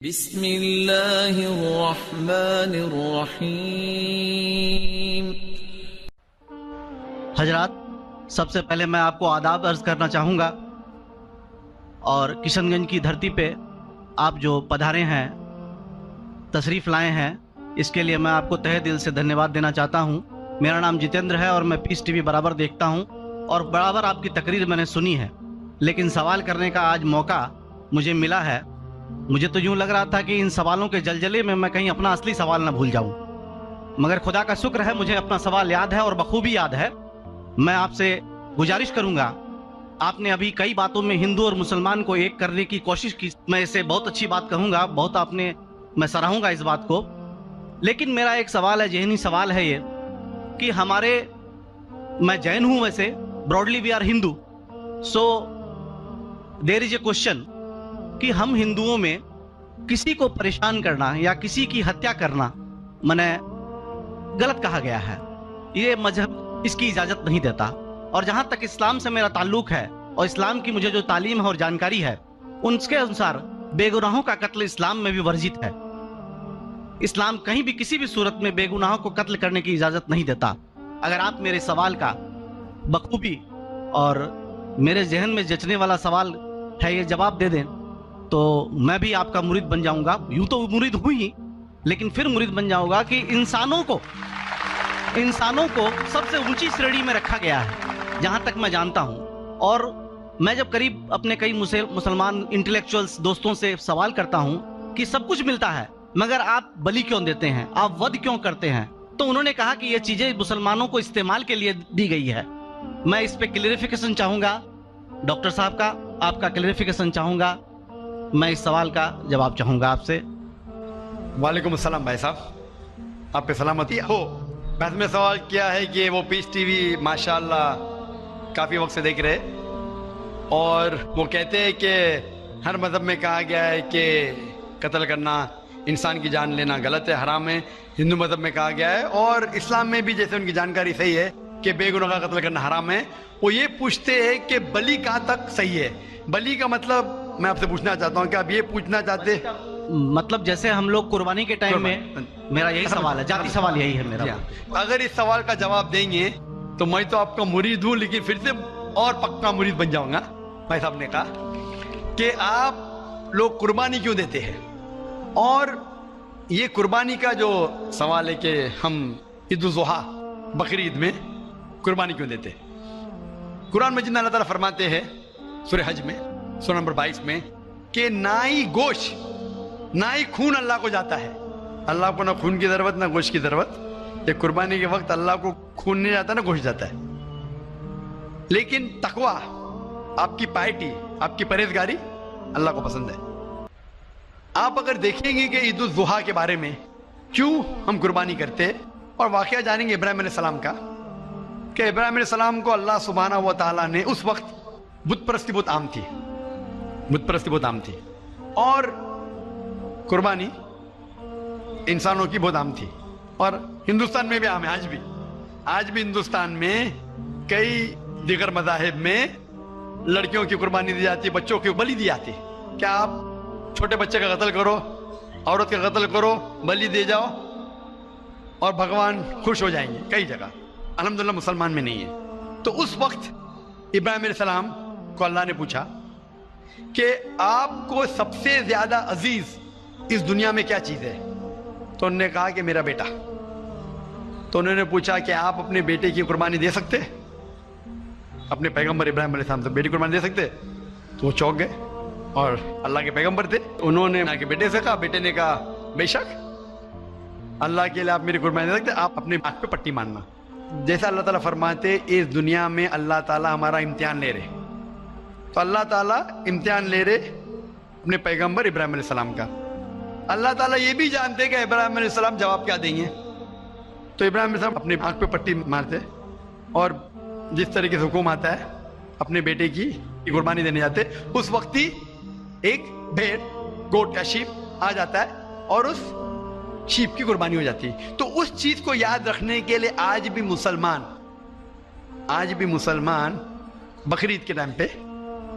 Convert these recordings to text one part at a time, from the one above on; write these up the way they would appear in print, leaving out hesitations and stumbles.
بسم اللہ الرحمن الرحیم۔ حضرات، سب سے پہلے میں آپ کو آداب عرض کرنا چاہوں گا، اور کشن گنج کی دھرتی پہ آپ جو پدھارے ہیں، تشریف لائے ہیں، اس کے لیے میں آپ کو تہہ دل سے دھنیہ واد دینا چاہتا ہوں۔ میرا نام جتیندر ہے اور میں پیس ٹی وی برابر دیکھتا ہوں اور برابر آپ کی تقریر میں نے سنی ہے، لیکن سوال کرنے کا آج موقع مجھے ملا ہے۔ مجھے تو یوں لگ رہا تھا کہ ان سوالوں کے جلجلے میں کہیں اپنا اصلی سوال نہ بھول جاؤں، مگر خدا کا شکر ہے مجھے اپنا سوال یاد ہے اور بخوبی یاد ہے۔ میں آپ سے گزارش کروں گا، آپ نے ابھی کئی باتوں میں ہندو اور مسلمان کو ایک کرنے کی کوشش کی، میں اسے بہت اچھی بات کہوں گا، بہت میں سراہوں گا اس بات کو، لیکن میرا ایک سوال ہے، ذہنی سوال ہے یہ کہ میں جین ہوں، ویسے broadly we are Hindu, so there is a question کہ ہم ہندوؤں میں کسی کو پریشان کرنا یا کسی کی ہتیا کرنا غلط کہا گیا ہے، یہ مذہب اس کی اجازت نہیں دیتا، اور جہاں تک اسلام سے میرا تعلق ہے اور اسلام کی مجھے جو تعلیم ہے اور جانکاری ہے، ان کے انسار بے گناہوں کا قتل اسلام میں بھی ورجت ہے۔ اسلام کہیں بھی کسی بھی صورت میں بے گناہوں کو قتل کرنے کی اجازت نہیں دیتا۔ اگر آپ میرے سوال کا بخوبی اور میرے ذہن میں جچنے والا سوال ہے یہ جواب دے دیں تو میں بھی آپ کا مرید بن جاؤں گا، یوں تو مرید ہوں ہی، لیکن پھر مرید بن جاؤں گا کہ انسانوں کو سب سے اونچی شریڑی میں رکھا گیا ہے جہاں تک میں جانتا ہوں۔ اور میں جب قریب اپنے کئی مسلمان انٹلیکچوئلز دوستوں سے سوال کرتا ہوں کہ سب کچھ ملتا ہے مگر آپ بلی کیوں دیتے ہیں، آپ ود کیوں کرتے ہیں، تو انہوں نے کہا کہ یہ چیزیں مسلمانوں کو استعمال کے لیے دی گئی ہے۔ میں اس پہ کلیریفیکیشن چاہوں گا، ڈاکٹر صاحب کا آپ کا کلیریفیکیشن چاہوں گا، میں اس سوال کا جواب چاہوں گا آپ سے۔ وعلیکم السلام بھائی صاحب، آپ پہ سلامتی ہو۔ بحث میں سوال کیا ہے کہ وہ پیس ٹی وی ماشاءاللہ کافی وقت سے دیکھ رہے، اور وہ کہتے ہیں کہ ہر مذہب میں کہا گیا ہے کہ قتل کرنا، انسان کی جان لینا غلط ہے، حرام ہے۔ ہندو مذہب میں کہا گیا ہے اور اسلام میں بھی، جیسے ان کی جانکاری صحیح ہے کہ بے گناہ کا قتل کرنا حرام ہے۔ وہ یہ پوچھتے ہیں کہ بلی کہاں تک صحیح ہے؟ بلی کا مطلب میں آپ سے پوچھنا چاہتا ہوں کہ آپ یہ پوچھنا چاہتے ہیں مطلب جیسے ہم لوگ قربانی کے ٹائم میں، میرا یہی سوال ہے، ذاتی سوال یہی ہے میرا۔ اگر اس سوال کا جواب دیں گے تو میں تو آپ کا مرید ہوں، لیکن پھر سے اور پکا مرید بن جاؤں گا۔ بھائی صاحب نے کہا کہ آپ لوگ قربانی کیوں دیتے ہیں، اور یہ قربانی کا جو سوال ہے کہ ہم عید الاضحیٰ بقر عید میں قربانی کیوں دیتے ہیں۔ قرآن مجید میں اللہ تعالیٰ فرماتے ہیں سورہ حج میں سورہ نمبر 22 میں کہ نہ ہی گوشت نہ ہی خون اللہ کو جاتا ہے۔ اللہ کو نہ خون کی ضرورت نہ گوشت کی ضرورت۔ یہ قربانی کے وقت اللہ کو خون نہیں جاتا نہ گوشت جاتا ہے، لیکن تقویٰ، آپ کی پائٹی، آپ کی پرہیزگاری اللہ کو پسند ہے۔ آپ اگر دیکھیں گے کہ عید الاضحیٰ کے بارے میں کیوں ہم قربانی کرتے ہیں، اور واقعہ جانیں گے ابراہیم علیہ السلام کا، کہ ابراہیم علیہ السلام کو اللہ سبحانہ و تعالیٰ نے، اس وقت بت پرستی بہت عام تھی، اور قربانی انسانوں کی بہت عام تھی، اور ہندوستان میں بھی عام ہے۔ آج بھی ہندوستان میں کئی دیگر مذاہب میں لڑکیوں کی قربانی دی جاتی ہے، بچوں کی بلی دی جاتی ہے۔ کیا آپ چھوٹے بچے کا قتل کرو، عورت کا قتل کرو، بلی دے جاؤ اور بھگوان خوش ہو جائیں گے؟ کئی جگہ، الحمدللہ مسلمان میں نہیں ہے۔ تو اس وقت ابراہیم علیہ السلام کو اللہ نے پوچھا کہ آپ کو سب سے زیادہ عزیز اس دنیا میں کیا چیز ہے؟ تو انہوں نے کہا کہ میرا بیٹا۔ تو انہوں نے پوچھا کہ آپ اپنے بیٹے کی قربانی دے سکتے، اپنے پیغمبر ابراہیم علیہ السلام سے بیٹی قربانی دے سکتے؟ تو وہ چونک گئے، اور اللہ کے پیغمبر تھے، انہوں نے بیٹے سے کہا، بیٹے نے کہا بے شک اللہ کے لیے آپ میری قربانی دے سکتے، آپ اپنے ہاتھ پہ پٹی ماننا۔ جیسا اللہ تعالیٰ فرماتے اس دنیا میں اللہ تعالیٰ ہمارا امتحان لے رہے، تو اللہ تعالیٰ امتحان لے رہے اپنے پیغمبر ابراہیم علیہ السلام کا۔ اللہ تعالیٰ یہ بھی جانتے کہ ابراہیم علیہ السلام جواب کیا دیں گے، تو ابراہیم علیہ السلام اپنے آنکھ پہ پٹی مارتے، اور جس طریقے سے حکم آتا ہے اپنے بیٹے کی قربانی دینے جاتے، اس وقت ہی ایک بھیڑ، گوٹ یا شیپ آ جاتا ہے اور اس شیپ کی قربانی ہو جاتی ہے۔ تو اس چیز کو یاد رکھنے کے لیے آج بھی مسلمان بقرعید کے ٹائم پہ،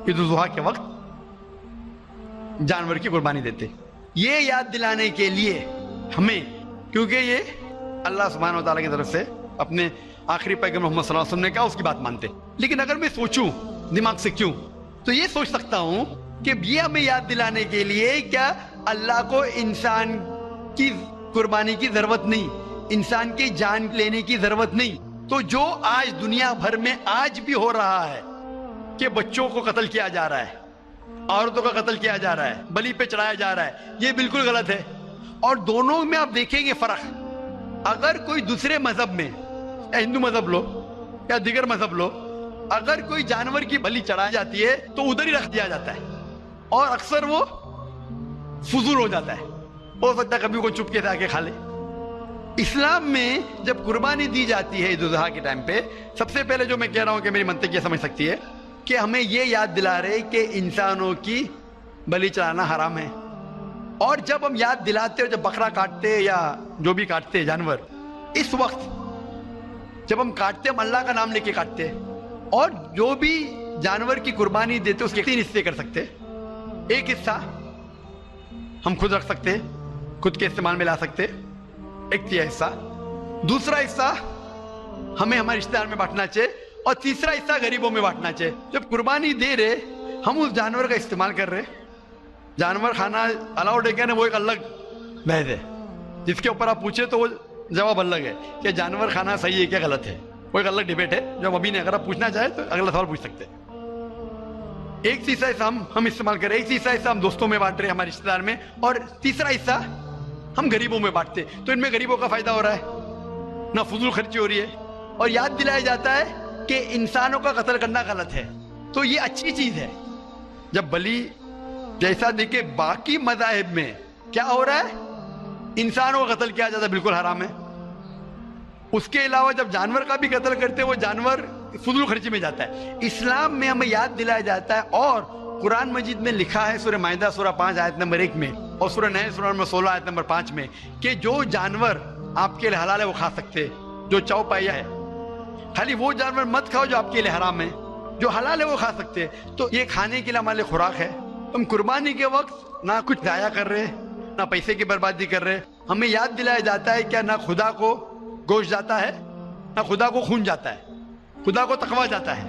عید الاضحیٰ کے وقت جانور کی قربانی دیتے۔ یہ یاد دلانے کے لیے ہمیں، کیونکہ یہ اللہ سبحانہ و تعالیٰ کی طرف سے اپنے آخری پیغمبر محمد صلی اللہ علیہ وسلم نے کہا، اس کی بات مانتے. لیکن اگر میں سوچوں دماغ سے کیوں، تو یہ سوچ سکتا ہوں کہ یہ ہمیں یاد دلانے کے لیے کیا اللہ کو انسان کی قربانی کی ضرورت نہیں، انسان کی جان لینے کی ضرورت نہیں. تو جو آج دنیا بھر میں آج بھی ہو رہا ہے کہ بچوں کو قتل کیا جا رہا ہے، عورتوں کا قتل کیا جا رہا ہے، بلی پہ چڑھایا جا رہا ہے، یہ بالکل غلط ہے. اور دونوں میں آپ دیکھیں گے فرق. اگر کوئی دوسرے مذہب میں، یا ہندو مذہب لو یا دیگر مذہب لو، اگر کوئی جانور کی بلی چڑھائی جاتی ہے تو ادھر ہی رکھ دیا جاتا ہے، اور اکثر وہ فضول ہو جاتا ہے. ہو سکتا ہے کبھی کوئی چپ کے سے آ کے کھا لے. اسلام میں جب قربانی دی جاتی ہے عید الاضحیٰ کے ٹائم پہ، سب سے پہلے جو میں کہہ رہا ہوں کہ میری منطق یہ سمجھ سکتی ہے کہ ہمیں یہ یاد دلا رہے کہ انسانوں کی بلی چڑھانا حرام ہے. اور جب ہم یاد دلاتے اور جب بکرا کاٹتے یا جو بھی کاٹتے جانور، اس وقت جب ہم کاٹتے ہم اللہ کا نام لے کے کاٹتے، اور جو بھی جانور کی قربانی دیتے اس کے 3 حصے کر سکتے. ایک حصہ ہم خود رکھ سکتے، خود کے استعمال میں لا سکتے، 1/3 حصہ. دوسرا حصہ ہمیں ہمارے رشتہ دار میں بانٹنا چاہیے، اور تیسرا حصہ غریبوں میں بانٹنا چاہیے. جب قربانی دے رہے ہم اس جانور کا استعمال کر رہے. جانور کھانا الاؤڈ ہے کیا نہیں وہ ایک الگ بحث ہے، جس کے اوپر آپ پوچھے تو وہ جواب الگ ہے کہ جانور کھانا صحیح ہے کیا غلط ہے، وہ ایک الگ ڈیبیٹ ہے جو ہم ابھی نہیں. اگر آپ پوچھنا چاہیں تو اگلا سوال پوچھ سکتے. ایک تیسرا حصہ ہم استعمال کر رہے، ایک تیسرا حصہ ہم دوستوں میں بانٹ رہے ہمارے رشتہ دار میں، اور تیسرا حصہ ہم غریبوں میں بانٹتے. تو ان میں غریبوں کا فائدہ ہو رہا ہے، نہ فضول خرچی ہو رہی ہے، اور یاد دلایا جاتا ہے کہ انسانوں کا قتل کرنا غلط ہے. تو یہ اچھی چیز ہے. جب بلی جیسا دیکھے باقی مذاہب میں کیا ہو رہا ہے، انسانوں کا قتل کیا جاتا ہے، بالکل حرام ہے. اس کے علاوہ جب جانور کا بھی قتل کرتے وہ جانور فضول خرچی میں جاتا ہے. اسلام میں ہمیں یاد دلایا جاتا ہے، اور قرآن مجید میں لکھا ہے سورہ مائدہ سورہ 5 آیت نمبر 1 میں، اور سورہ نحل سورہ نمبر 16 آیت نمبر 5 میں، کہ جو جانور آپ کے لیے حلال ہے وہ کھا سکتے، جو چوپایا ہے. خالی وہ جانور مت کھاؤ جو آپ کے لیے حرام ہے، جو حلال ہے وہ کھا سکتے. تو یہ کھانے کے لیے ہمارے لیے خوراک ہے. ہم قربانی کے وقت نہ کچھ ضائع کر رہے، نہ پیسے کی بربادی کر رہے. ہمیں یاد دلایا جاتا ہے کیا نہ خدا کو گوشت جاتا ہے، نہ خدا کو خون جاتا ہے، خدا کو تقوی جاتا ہے.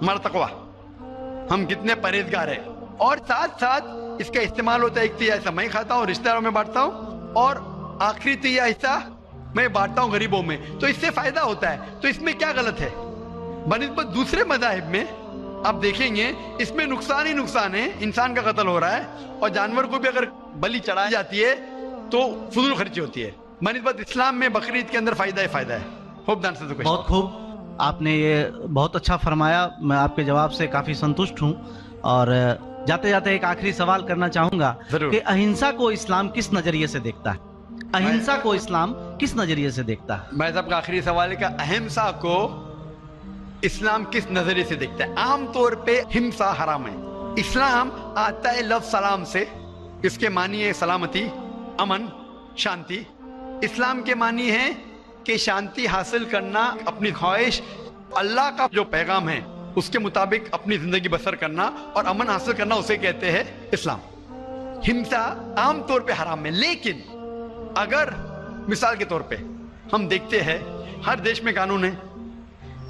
ہمارا تقوی، ہم کتنے پرہیزگار ہیں. اور ساتھ ساتھ اس کا استعمال ہوتا ہے. 1/3 حصہ میں کھاتا ہوں، رشتہ داروں میں بانٹتا ہوں، اور آخری 1/3 حصہ میں بانٹتا ہوں غریبوں میں. تو اس سے فائدہ ہوتا ہے. تو اس میں کیا غلط ہے؟ بنسبت دوسرے مذاہب میں آپ دیکھیں گے اس میں نقصان ہی نقصان ہے. انسان کا قتل ہو رہا ہے، اور جانور کو بھی اگر بلی چڑھائی جاتی ہے تو فضول خرچی ہوتی ہے. بنسبت اسلام میں بقرعید کے اندر فائدہ ہی فائدہ ہے. ہوپ دان سے بہت خوب، آپ نے یہ بہت اچھا فرمایا. میں آپ کے جواب سے کافی سنتشٹ ہوں. اور جاتے جاتے ایک آخری سوال کرنا چاہوں گا کہ اہنسا کو اسلام کس نظریے سے دیکھتا ہے؟ اہنسا کو اسلام کس نظریے سے دیکھتا ہے؟ میں صاحب کا آخری سوال ہے کہ اہمسا کو اسلام کس نظریے سے دیکھتا ہے؟ عام طور پہ ہمسا حرام ہے. اسلام آتا ہے لفظ سلام سے، اس کے معنی ہے سلامتی، امن، شانتی. اسلام کے معنی ہے کہ شانتی حاصل کرنا، اپنی خواہش، اللہ کا جو پیغام ہے اس کے مطابق اپنی زندگی بسر کرنا اور امن حاصل کرنا، اسے کہتے ہیں اسلام. ہمسا عام طور پہ حرام ہے. لیکن اگر مثال کے طور پہ ہم دیکھتے ہیں ہر دیش میں قانون ہے،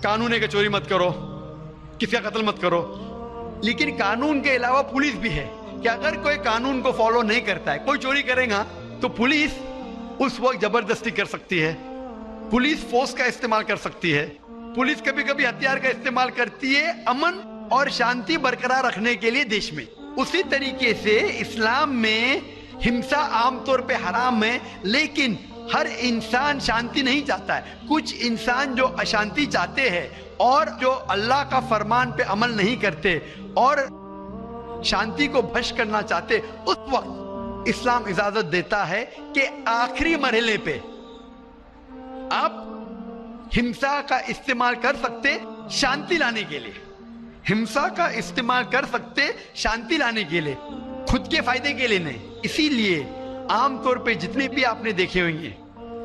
قانون ہے کہ چوری مت کرو، کسی کا قتل مت کرو. لیکن قانون کے علاوہ پولیس بھی ہے کہ اگر کوئی قانون کو فالو نہیں کرتا ہے، کوئی چوری کرے گا تو پولیس اس وقت زبردستی کر سکتی ہے، پولیس فورس کا استعمال کر سکتی ہے، پولیس کبھی کبھی ہتھیار کا استعمال کرتی ہے امن اور شانتی برقرار رکھنے کے لیے دیش میں. اسی طریقے سے اسلام میں ہمسا عام طور پہ حرام ہے. لیکن ہر انسان شانتی نہیں چاہتا ہے. کچھ انسان جو اشانتی چاہتے ہیں اور جو اللہ کا فرمان پہ عمل نہیں کرتے اور شانتی کو بھش کرنا چاہتے، اس وقت اسلام اجازت دیتا ہے کہ آخری مرحلے پہ آپ ہمسا کا استعمال کر سکتے شانتی لانے کے لیے. ہمسا کا استعمال کر سکتے شانتی لانے کے لیے، خود کے فائدے کے لیے نہیں. اسی لیے عام طور پہ جتنے بھی آپ نے دیکھے ہوئیں گے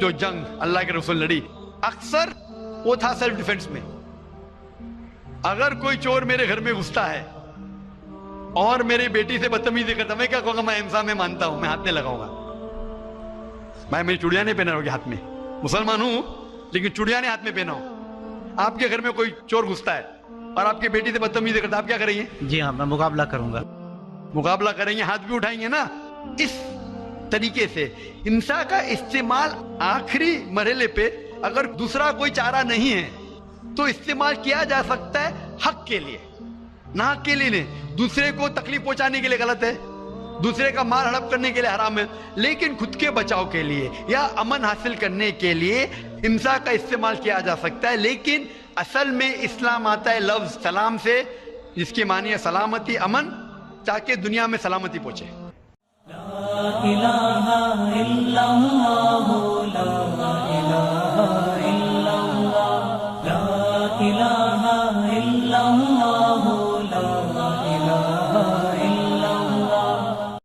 جو جنگ اللہ کے رسول لڑی، اکثر وہ تھا سیلف ڈیفنس میں. اگر کوئی چور میرے گھر میں گھستا ہے اور میری بیٹی سے بدتمیزی کرتا, میں کیا کہوں گا؟ میں احسان میں مانتا ہوں, میں ہاتھ نہیں لگاؤں گا. میں میری چوڑیاں نہیں پہنا ہوگی ہاتھ میں, مسلمان ہوں لیکن چوڑیاں نہیں ہاتھ میں پہنا ہوں. آپ کے گھر میں کوئی چور گھستا ہے اور آپ کی بیٹی سے بدتمیزی کرتا ہے, آپ کیا کریں گے؟ جی ہاں, میں مقابلہ کروں گا. مقابلہ کریں گے, ہاتھ بھی اٹھائیں گے نا. اس طریقے سے ہنسا کا استعمال آخری مرحلے پہ اگر دوسرا کوئی چارہ نہیں ہے تو استعمال کیا جا سکتا ہے حق کے لیے, نہ حق کے لیے نہیں. دوسرے کو تکلیف پہنچانے کے لیے غلط ہے, دوسرے کا مال ہڑپ کرنے کے لیے حرام ہے, لیکن خود کے بچاؤ کے لیے یا امن حاصل کرنے کے لیے ہنسا کا استعمال کیا جا سکتا ہے. لیکن اصل میں اسلام آتا ہے لفظ سلام سے, جس کی معنی ہے سلامتی, امن, تاکہ دنیا میں سلامتی پہنچے. لا الہ الا اللہ